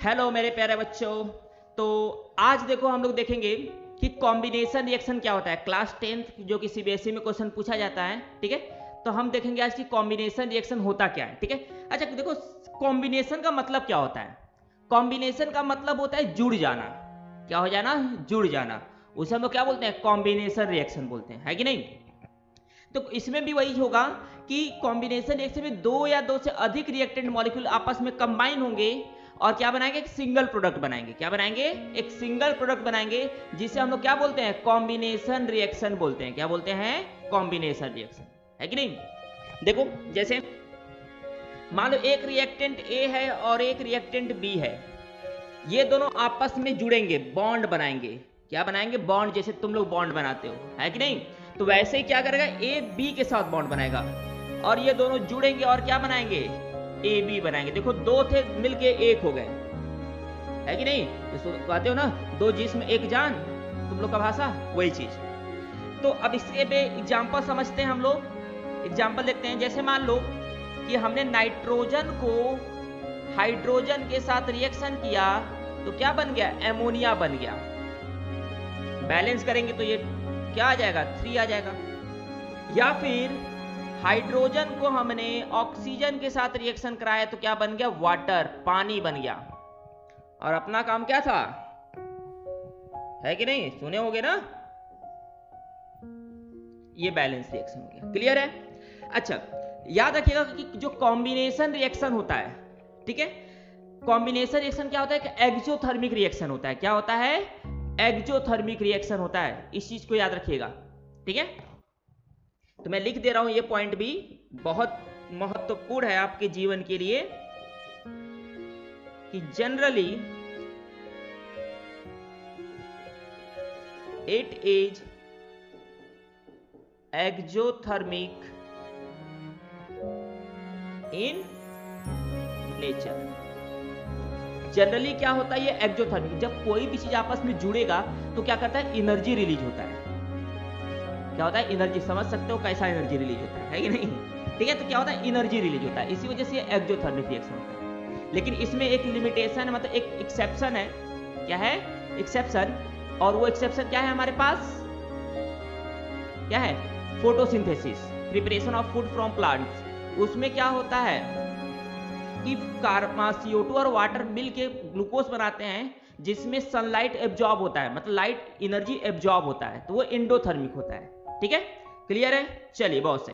Hello मेरे प्यारे बच्चों। तो आज देखो हम लोग देखेंगे कि कॉम्बिनेशन रिएक्शन क्या होता है। क्लास 10th जो कि सीबीएसई में क्वेश्चन पूछा जाता है, ठीक है। तो हम देखेंगे आज की कॉम्बिनेशन रिएक्शन होता क्या है, ठीक है। अच्छा देखो, कॉम्बिनेशन का मतलब क्या होता है। कॉम्बिनेशन का मतलब होता है जुड़ जाना। क्या हो जाना? जुड़ जाना। उसे हम लोग क्या बोलते हैं? कॉम्बिनेशन रिएक्शन बोलते हैं, है कि नहीं। तो इसमें भी वही होगा कि कॉम्बिनेशन रिएक्शन में दो या दो से अधिक रिएक्टेंट मॉलिक्यूल आपस में कंबाइन होंगे और क्या बनाएंगे? एक सिंगल प्रोडक्ट बनाएंगे। क्या बनाएंगे? एक सिंगल प्रोडक्ट बनाएंगे, जिसे हम लोग क्या बोलते हैं? कॉम्बिनेशन रिएक्शन बोलते हैं। क्या बोलते हैं? कॉम्बिनेशन रिएक्शन, है कि नहीं। देखो जैसे मान लो एक रिएक्टेंट ए है और एक रिएक्टेंट बी है। ये दोनों आपस में जुड़ेंगे, बॉन्ड बनाएंगे। क्या बनाएंगे? बॉन्ड, जैसे तुम लोग बॉन्ड बनाते हो, है कि नहीं। तो वैसे ही क्या करेगा? ए बी के साथ बॉन्ड बनाएगा और ये दोनों जुड़ेंगे और क्या बनाएंगे? ए बी बनाएंगे। देखो दो थे मिलके एक हो गए, है कि नहीं। तो कहते हो ना, दो जिस्म एक जान, तुम लोग का भाषा वही चीज। तो अब इसके पे एग्जांपल समझते हैं हम लोग। एग्जांपल देखते हैं। जैसे मान लो कि हमने नाइट्रोजन को हाइड्रोजन के साथ रिएक्शन किया तो क्या बन गया? एमोनिया बन गया। बैलेंस करेंगे तो ये क्या आ जाएगा? 3 आ जाएगा। या फिर हाइड्रोजन को हमने ऑक्सीजन के साथ रिएक्शन कराया तो क्या बन गया? वाटर, पानी बन गया। और अपना काम क्या था? है कि नहीं? सुने होगे ना। ये बैलेंस रिएक्शन हो गया। क्लियर है? अच्छा याद रखिएगा कि जो कॉम्बिनेशन रिएक्शन होता है, ठीक है, कॉम्बिनेशन रिएक्शन क्या होता है? कि एक्सोथर्मिक रिएक्शन होता है। क्या होता है? एक्सोथर्मिक रिएक्शन होता है। इस चीज को याद रखिएगा, ठीक है। तो मैं लिख दे रहा हूं, ये पॉइंट भी बहुत महत्वपूर्ण है आपके जीवन के लिए कि generally it is exothermic in nature. Generally क्या होता है? ये एक्सोथर्मिक। जब कोई भी चीज आपस में जुड़ेगा तो क्या करता है? एनर्जी रिलीज होता है। क्या होता है? एनर्जी। समझ सकते हो कैसा एनर्जी रिलीज होता है कि नहीं? ठीक है। तो क्या होता है? एनर्जी रिलीज होता है। इसी वजह से एक्सोथर्मिक रिएक्शन होता है। लेकिन इसमें एक लिमिटेशन है, मतलब एक एक्सेप्शन है। क्या है? एक्सेप्शन। और वो एक्सेप्शन क्या है हमारे पास? क्या है? Photosynthesis, preparation of food from plants. उसमें क्या होता है कि CO2 और वाटर मिलके ग्लूकोज बनाते हैं, जिसमें सनलाइट एब्जॉर्ब होता है, मतलब लाइट एनर्जी एब्जॉर्ब होता है, तो वो एंडोथर्मिक होता है। ठीक है, क्लियर है? चलिए बहुत सही।